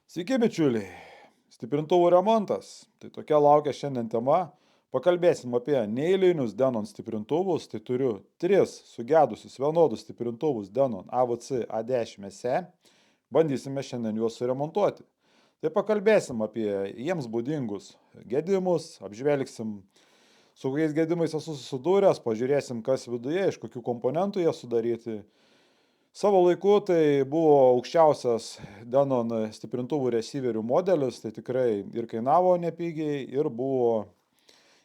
Sveiki, bičiuliai. Stiprintuvų remontas. Tai tokia laukia šiandien tema. Pakalbėsim apie neeilinius Denon stiprintuvus. Tai turiu 3 sugedusius vienodus stiprintuvus Denon AVC A10 SE. Bandysime šiandien juos suremontuoti. Tai pakalbėsim apie jiems būdingus gedimus, apžvelgsim, su kokiais gedimais esu susidūręs, pažiūrėsim, kas viduje, iš kokių komponentų jie sudaryti. Savo laiku tai buvo aukščiausias Denon stiprintuvų receiverių modelis, tai tikrai ir kainavo nepigiai, ir buvo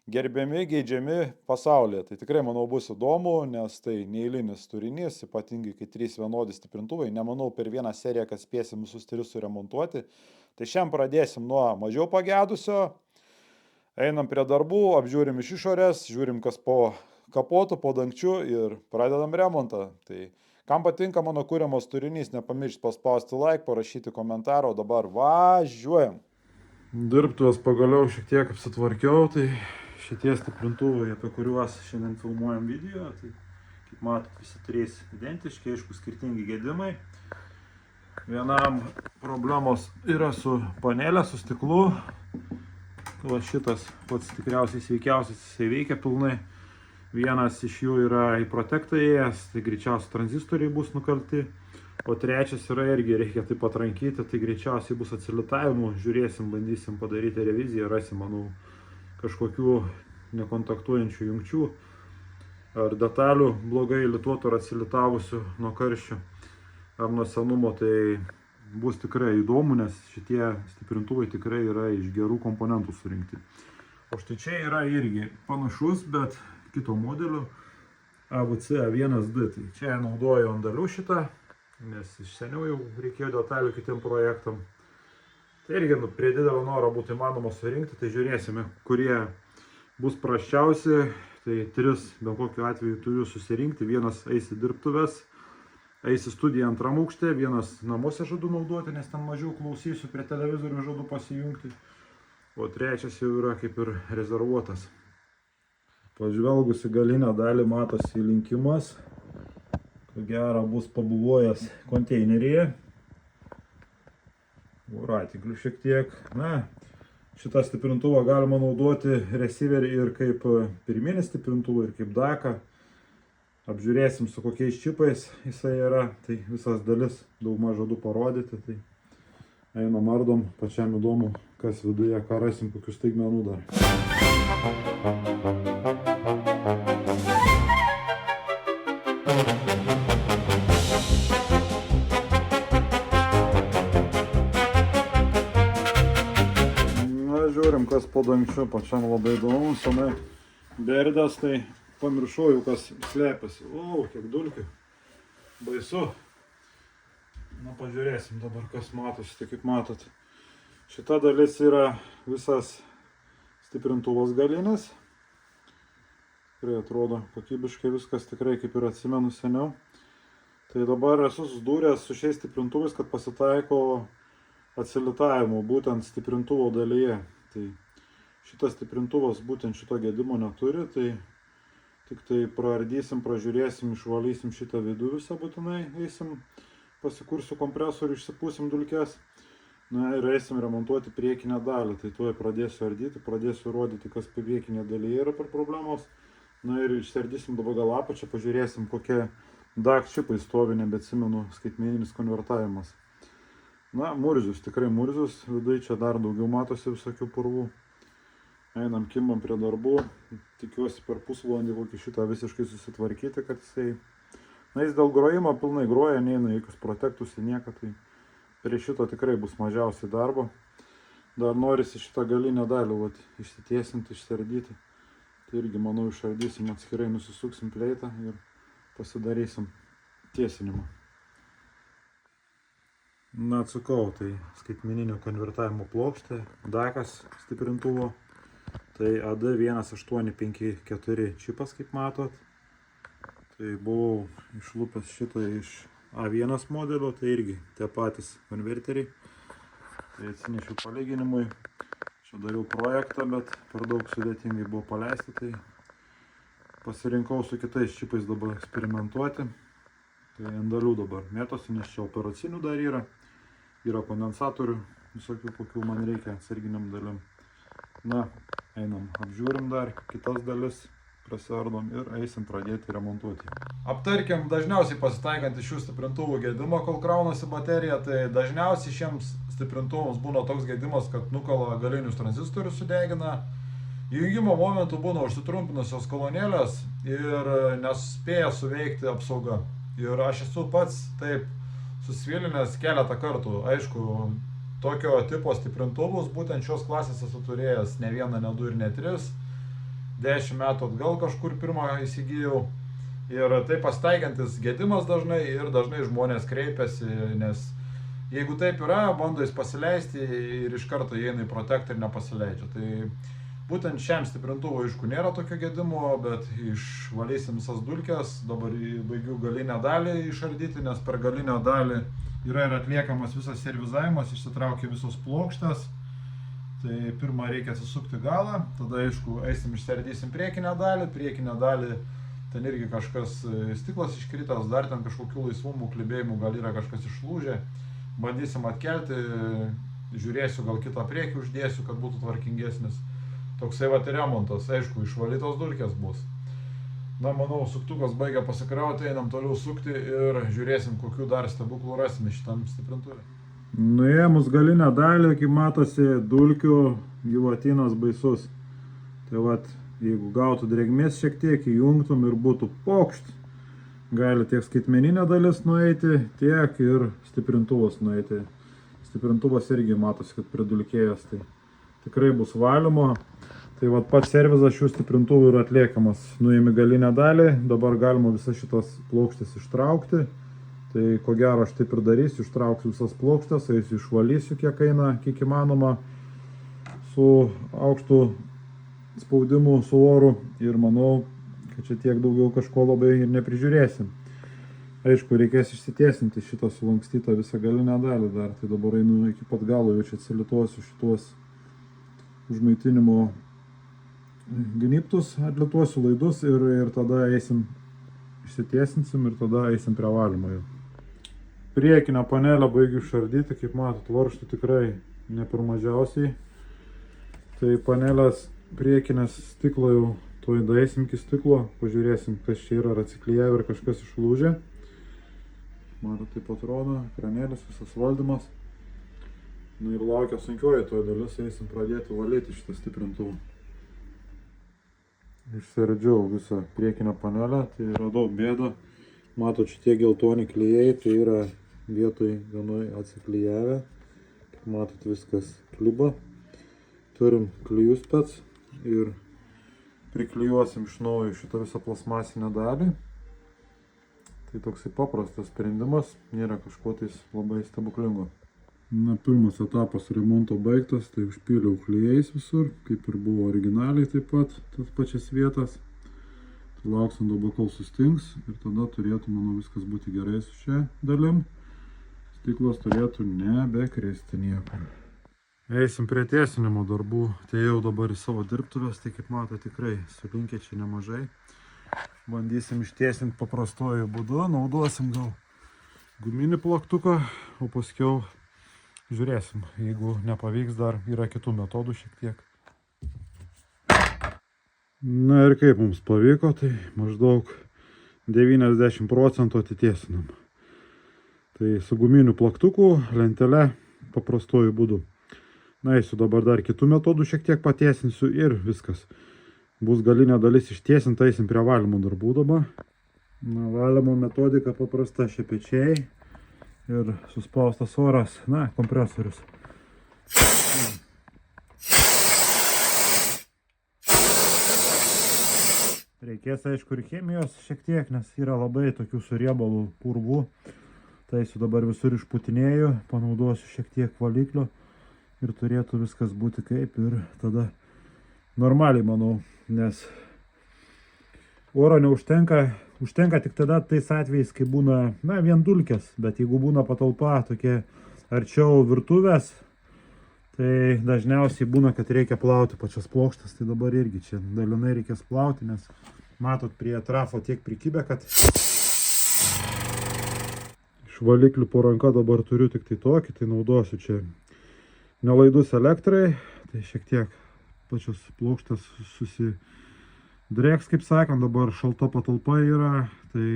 gerbiami, geidžiami pasaulyje. Tai tikrai, manau, bus įdomu, nes tai neeilinis turinys, ypatingai kai 3 vienodi stiprintuvai. Nemanau, per vieną seriją, kad spėsim visus 3 suremontuoti. Tai šiandien pradėsim nuo mažiau pagedusio. Einam prie darbų, apžiūrim iš išorės, žiūrim, kas po kapotu, po dangčiu ir pradedam remontą. Tai kam patinka mano kuriamas turinys, nepamiršti paspausti like, parašyti komentarą, o dabar važiuojam. Dirbtuvės pagaliau šiek tiek apsitvarkiau, tai šitie stiprintuvai, apie kuriuos šiandien filmuojam video, tai kaip matot, visi 3 identiški, aišku, skirtingi gedimai. Vienam problemos yra su panelė, su stiklu. Va šitas pats tikriausiai sveikiausias, jisai veikia pilnai. Vienas iš jų yra į protektą įėjęs, tai greičiausiai tranzistoriai bus nukalti. O trečias yra irgi reikia taip pat rankyti, tai greičiausiai bus atsilitavimų. Žiūrėsim, bandysim padaryti reviziją, rasim, manau, kažkokių nekontaktuojančių jungčių ar detalių blogai lituotų ar atsilitavusių nuo karščio ar nuo senumo. Tai bus tikrai įdomu, nes šitie stiprintuvai tikrai yra iš gerų komponentų surinkti. O štai čia yra irgi panašus, bet kito modelio AVC A1D. Tai čia naudoju andalių šitą, nes iš seniau jau reikėjo detalių kitiem projektam. Tai irgi prie didelio noro būtų įmanoma surinkti, tai žiūrėsime, kurie bus prasčiausi. Tai 3 bet kokiu atveju turiu susirinkti, vienas eis į dirbtuves, eis į studiją antram aukšte, vienas namuose žadu naudoti, nes ten mažiau klausysiu, prie televizorių žadu pasijungti, o trečias jau yra kaip ir rezervuotas. Pažvelgus į galinę dalį matosi įlinkimas, ko gero bus pabuvojęs konteineryje, voratinklių šiek tiek. Na, šitą stiprintuvą galima naudoti receiverį ir kaip pirminį stiprintuvą, ir kaip daką. Apžiūrėsim, su kokiais čipais jisai yra, tai visas dalis daugmaž žadu parodyti, tai einam ardom, pačiam įdomu, kas viduje, ką rasim, kokius staigmenų dar. Na, žiūrim, kas po dangčiu, pačiam labai įdomu, senai berdės, tai pamiršau jau, kas slepiasi. O, kiek dulkių. Baisu. Na, pažiūrėsim dabar, kas matosi. Tai kaip matot, šita dalis yra visas stiprintuvas galinis. Tikrai atrodo kokybiškai viskas, tikrai kaip ir atsimenu seniau. Tai dabar esu susidūręs su šiais stiprintuvais, kad pasitaiko atsilitavimų būtent stiprintuvo dalyje. Tai šitas stiprintuvas būtent šito gedimo neturi, tai tik tai praardysim, pražiūrėsim, išvalysim šitą vidų visą būtinai, eisim, pasikursiu kompresorių, išsipūsim dulkes. Na ir eisim remontuoti priekinę dalį, tai tuoj pradėsiu ardyti, pradėsiu rodyti, kas priekinė dalyje yra per problemos. Na ir išsiardysim dabar gal apačią, pažiūrėsim, kokie DAC čipai stovi, nebeatsimenu, skaitmeninis konvertavimas. Na, murzius, tikrai murzius, vidai čia dar daugiau matosi visokių purvų. Einam, kimbam prie darbų, tikiuosi per pusvalandį kokį šitą visiškai susitvarkyti, kad jisai, na, jis dėl grojimo pilnai groja, neina jokius protektus į nieką, tai prie šito tikrai bus mažiausiai darbo. Dar norisi šitą galinę dalį išsitiesinti, išsiardyti, tai irgi, manau, išardysim atskirai, nusisuksim pleitą ir pasidarysim tiesinimą. Na, atsukau, tai skaitmeninio konvertavimo plokštė, DACas stiprintuvo. Tai AD1854 čipas, kaip matot. Tai buvau išlupęs šitą iš A1 modelio, tai irgi tie patys konverteriai. Tai atsinešiau palyginimui. Čia dariau projektą, bet per daug sudėtingai buvo paleisti, tai pasirinkau su kitais čipais dabar eksperimentuoti. Tai ant dalių dabar mėtosi, nes čia operacinių dar yra. Yra kondensatorių, visokių kokių man reikia atsarginiam dalim. Na, einam, apžiūrim dar kitas dalis, prasiardom ir eisim pradėti remontuoti. Aptarkim dažniausiai pasitaikantį šių stiprintuvų gedimą, kol kraunasi baterija. Tai dažniausiai šiems stiprintuvams būna toks gedimas, kad nukala galinius tranzistorius, sudegina. Įjungimo momentu būna užsitrumpinusios kolonėlės ir nespėja suveikti apsauga. Ir aš esu pats taip susvilinęs keletą kartų. Aišku, tokio tipo stiprintuvus, būtent šios klasės esu turėjęs ne vieną, ne du ir ne tris. 10 metų atgal kažkur pirmą įsigijau. Ir tai pasitaikantis gedimas dažnai ir dažnai žmonės kreipiasi, nes jeigu taip yra, bando jis pasileisti ir iš karto įeina į protektą ir nepasileidžia. Tai būtent šiam stiprintuvui, aišku, nėra tokio gedimo, bet išvalysim visas dulkes. Dabar baigiu galinę dalį išardyti, nes per galinę dalį yra ir atliekamas visas servizavimas, išsitraukia visos plokštės. Tai pirmą reikia atsisukti galą, tada, aišku, eisim išsiardysim priekinę dalį. Priekinę dalį ten irgi kažkas stiklas iškritęs, dar ten kažkokių laisvumų, klibėjimų, gal yra kažkas išlūžę. Bandysim atkelti, žiūrėsiu, gal kitą priekį uždėsiu, kad būtų tvarkingesnis. Toksai vat remontas, aišku, išvalytos dulkės bus. Na, manau, suktukas baigia pasikrauti, einam toliau sukti ir žiūrėsim, kokių dar stebuklų rasime šitam stiprintuvui. Nuėmus galinę dalį, kaip matosi, dulkių gyvatinas baisus. Tai vat, jeigu gautų drėgmės šiek tiek, įjungtum ir būtų pokšt, gali tiek skaitmeninė dalis nueiti, tiek ir stiprintuvas nueiti. Stiprintuvas irgi matosi, kad pridulkėjęs, tai tikrai bus valymo. Tai vat pats servizas šių stiprintuvų yra atliekamas. Nuimi galinę dalį, dabar galima visas šitas plokštės ištraukti. Tai ko gero aš taip ir darysiu, ištrauksiu visas plokštės, eisiu išvalysiu kiek eina, kiek įmanoma, su aukštu spaudimu, su oru. Ir manau, kad čia tiek daugiau kažko labai ir neprižiūrėsim. Aišku, reikės išsitiesinti šitą sulankstytą visą galinę dalį dar. Tai dabar einu iki pat galo, jau čia atsilituosiu šitos užmaitinimo gnybtus, atlituosiu laidus ir tada eisim, išsitiesinsim ir tada eisim prie valymo jau. Priekinę panelę baigiu išardyti, kaip matot, varžtų tikrai ne per mažiausiai. Tai panelės priekinės stiklo jau tuoj daeisim iki stiklo, pažiūrėsim, kas čia yra atsiklijavę ir kažkas išlūžė. Matot, taip atrodo, ekranėlis, visas valdymas. Nu ir laukia sunkioji toji dalis, eisim pradėti valyti šitą stiprintuvą. Išsiardžiau visą priekinę panelę, tai radau bėdą. Matot, šitie geltoni klijai, tai yra vietoj vienoj atsiklijavę. Kaip matot, viskas kliuba. Turim klijus spec ir priklijuosim iš naujo šitą visą plasmasinę dalį. Tai toksai paprastas sprendimas, nėra kažko tais labai stebuklingo. Na, pirmas etapas remonto baigtas, tai užpyliau klijais visur, kaip ir buvo originaliai taip pat, tas pačias vietas. Tai lauksim dabar, kol sustings ir tada turėtų, manau, viskas būti gerai su šia dalim. Stiklas turėtų nebekristi niekur. Eisim prie tiesinimo darbų. Atėjau dabar į savo dirbtuves, tai kaip mato, tikrai sulinkę čia nemažai. Bandysim ištiesinti paprastuoju būdu, naudosim gal guminį plaktuką, o paskiau žiūrėsim, jeigu nepavyks, dar yra kitų metodų šiek tiek. Na ir kaip mums pavyko, tai maždaug 90% atitiesinam. Tai su guminiu plaktuku, lentele, paprastuoju būdu. Na, eisiu dabar dar kitų metodų šiek tiek patiesinsiu ir viskas. Bus galinė dalis ištiesinta, eisim prie valymo darbų dabar. Na, valymo metodika paprasta, šepečiai ir suspaustas oras, na, kompresorius. Reikės, aišku, ir chemijos šiek tiek, nes yra labai tokių suriebalų purvų. Taisiu dabar visur išputinėju, panaudosiu šiek tiek valiklio ir turėtų viskas būti kaip ir tada normaliai, manau, nes oro neužtenka. Užtenka tik tada tais atvejais, kai būna, na, vien dulkės, bet jeigu būna patalpa tokia arčiau virtuvės, tai dažniausiai būna, kad reikia plauti pačias plokštas, tai dabar irgi čia dalinai reikės plauti, nes Matot, prie trafo tiek prikibę, kad iš valiklių po ranka dabar turiu tik tai tokį, tai naudosiu čia nelaidus elektrai, tai šiek tiek pačios plokštės susidrėks, kaip sakant, dabar šalta patalpa yra, tai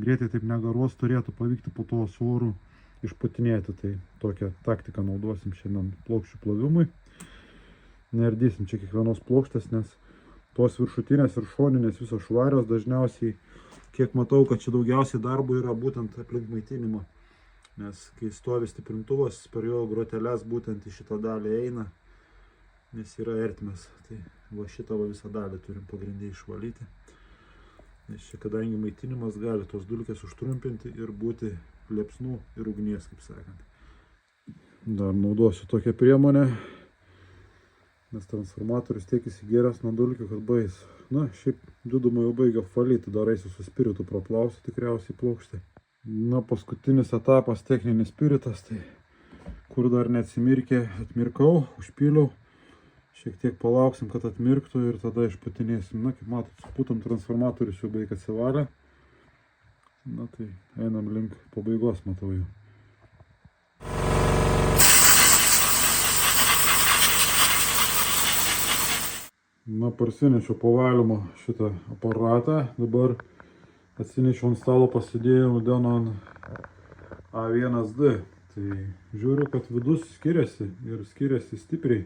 greitai taip negaruos, turėtų pavykti po to su oru išputinėti, tai tokią taktiką naudosim šiandien plokščių plovimui. Neardysim čia kiekvienos plokštės, nes tos viršutinės ir šoninės visos švarios, dažniausiai, kiek matau, kad čia daugiausiai darbo yra būtent aplink maitinimą. Nes kai stovi stiprintuvas, per jo groteles būtent į šitą dalį eina, nes yra ertmės. Tai va šitą visą dalį turim pagrindį išvalyti. Nes čia kadangi maitinimas gali tos dulkės užtrumpinti ir būti liepsnų ir ugnies, kaip sakant. Dar naudosiu tokią priemonę. Nes transformatorius tiek įsigėręs nuo dulkių, kad bais. Na, šiaip didumą jau baigia valyti, dar eisiu su spiritu praplausiu tikriausiai plokštę. Na, paskutinis etapas techninis spiritas, tai kur dar neatsimirkė, atmirkau, užpyliau. Šiek tiek palauksim, kad atmirktų ir tada išputinėsim. Na, kaip matot, suputom transformatorius jau beveik atsivalė. Na, tai einam link pabaigos, matau jau. Na, parsinešiau po valymo šitą aparatą, dabar atsinešiau ant stalo, pasidėjau Denon A1D. Tai žiūriu, kad vidus skiriasi ir skiriasi stipriai.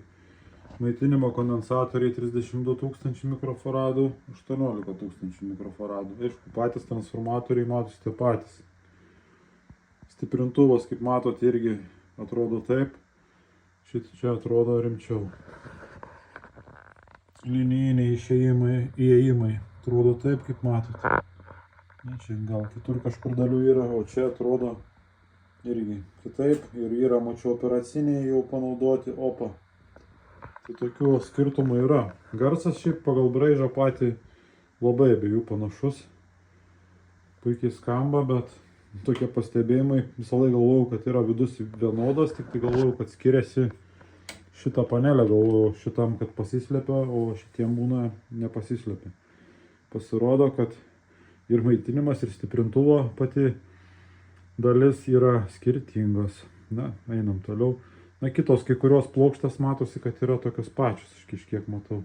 Maitinimo kondensatoriai 32 000 mikrofaradų, 18 000 mikrofaradų. Aišku, patys transformatoriai matosi tie patys. Stiprintuvas, kaip matote, irgi atrodo taip. Šitą čia atrodo rimčiau. Linijiniai išėjimai, įėjimai atrodo taip, kaip matote. Na, čia gal kitur kažkur dalių yra, o čia atrodo irgi kitaip. Ir yra, mačiau, operaciniai jau panaudoti OPA. Tai tokių skirtumų yra. Garsas šiaip pagal braižą patį labai abiejų panašus. Puikiai skamba, bet tokie pastebėjimai. Visą laiką galvojau, kad yra vidus vienodas, tik tai galvojau, kad skiriasi. Šitą panelę galvojau šitam, kad pasislepia, o šitiem būna nepasislepia. Pasirodo, kad ir maitinimas, ir stiprintuvo pati dalis yra skirtingos. Na, einam toliau. Na, kitos kai kurios plokštės matosi, kad yra tokios pačios, aš kažkiek matau.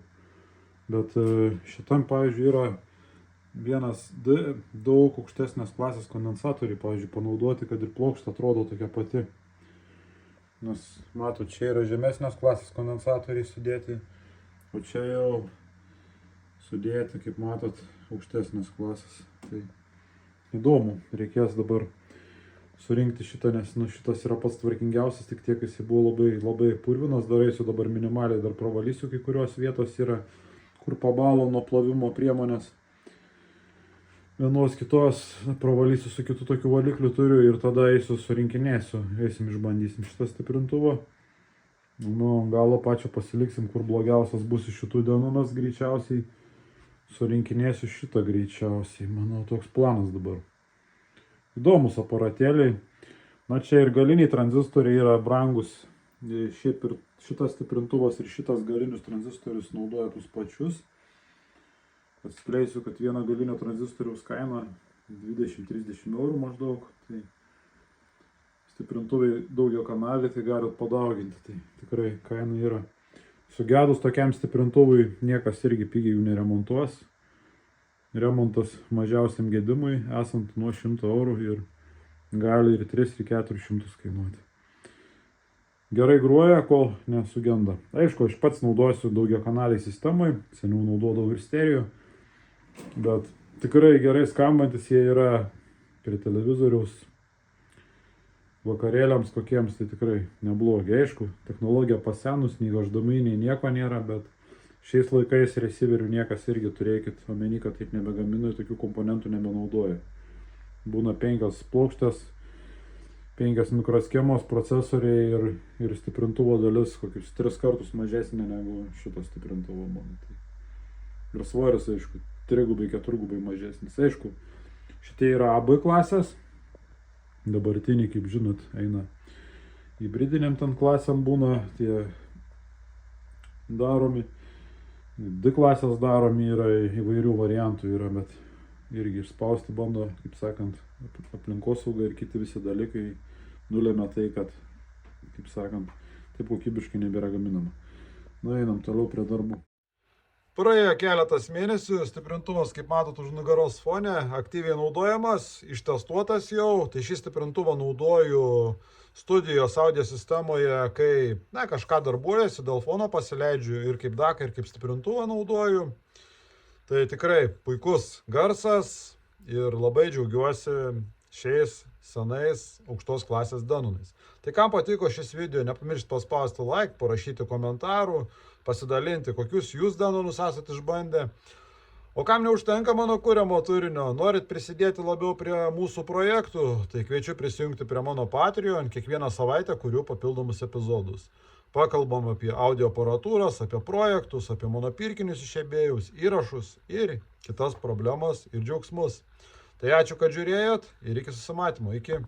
Bet šitam, pavyzdžiui, yra vienas daug aukštesnės klasės kondensatoriai, pavyzdžiui, panaudoti, kad ir plokštė atrodo tokia pati. Nes, matot, čia yra žemesnės klasės kondensatoriai sudėti, o čia jau sudėti, kaip matot, aukštesnės klasės. Tai įdomu, reikės dabar surinkti šitą, nes šitas yra pats tvarkingiausias, tik tiek jis buvo labai purvinas, dar eisiu dabar minimaliai, dar pravalysiu, kai kurios vietos yra, kur pabalo nuo plovimo priemonės. Vienos kitos pravalysiu, su kitu tokiu valikliu turiu ir tada eisiu surinkinėsiu, eisim išbandysim šitą stiprintuvą. Nu, galo pačio pasiliksim, kur blogiausias bus iš šitų dienų, mes greičiausiai surinkinėsiu šitą greičiausiai, manau, toks planas dabar. Įdomus aparatėliai. Na, čia ir galiniai tranzistoriai yra brangus, šiaip ir šitas stiprintuvas ir šitas galinius tranzistorius naudoja tus pačius. Atskleisiu, kad vieno galinio tranzistoriaus kaina 20-30 eurų maždaug. Tai stiprintuvai daugio kanalį, tai galit padauginti. Tai tikrai kaina yra. Sugedus tokiam stiprintuvui niekas irgi pigiai jų neremontuos. Remontas mažiausiam gedimui esant nuo 100 eurų ir gali ir 300-400 kainuoti. Gerai gruoja, kol nesugenda. Aišku, aš pats naudosiu daugio kanaliai sistemai, seniau naudodavau ir stereo. Bet tikrai gerai skambantis jie yra prie televizoriaus vakarėliams kokiems, tai tikrai neblogi. Aišku, technologija pasenus, nei HDMI, nei nieko nėra, bet šiais laikais receiverių niekas irgi turėkit omeny, kad taip nebegamina ir tokių komponentų nebenaudoja. Būna 5 plokštės, 5 mikroschemos, procesoriai ir stiprintuvo dalis kokius 3 kartus mažesnė negu šito stiprintuvo momentui. Ir svoris, aišku, 3-4 mažesnis. Aišku, šitie yra AB klasės. Dabartiniai, kaip žinot, eina hibridiniam ten klasėm būna tie daromi. D klasės daromi yra, įvairių variantų yra, bet irgi išspausti bando, kaip sakant, aplinkosauga ir kiti visi dalykai nulėmė tai, kad, kaip sakant, taip kokybiškai nebėra gaminama. Na, einam toliau prie darbų. Praėjo keletas mėnesių, stiprintuvas, kaip matot, už nugaros fone, aktyviai naudojamas, ištestuotas jau. Tai šį stiprintuvą naudoju studijos audio sistemoje, kai kažką darbuojasi, dėl fono pasileidžiu ir kaip daką, ir kaip stiprintuvą naudoju. Tai tikrai puikus garsas ir labai džiaugiuosi šiais senais aukštos klasės Danonais. Tai kam patiko šis video, nepamirškite paspausti like, parašyti komentarų, pasidalinti, kokius jūs Danonus esate išbandę. O kam neužtenka mano kuriamo turinio, norit prisidėti labiau prie mūsų projektų, tai kviečiu prisijungti prie mano Patreon, kiekvieną savaitę kuriu papildomus epizodus. Pakalbam apie audio aparatūras, apie projektus, apie mano pirkinius išėbėjus, įrašus ir kitas problemas ir džiaugsmus. Tai ačiū, kad žiūrėjot ir iki susimatymo. Iki.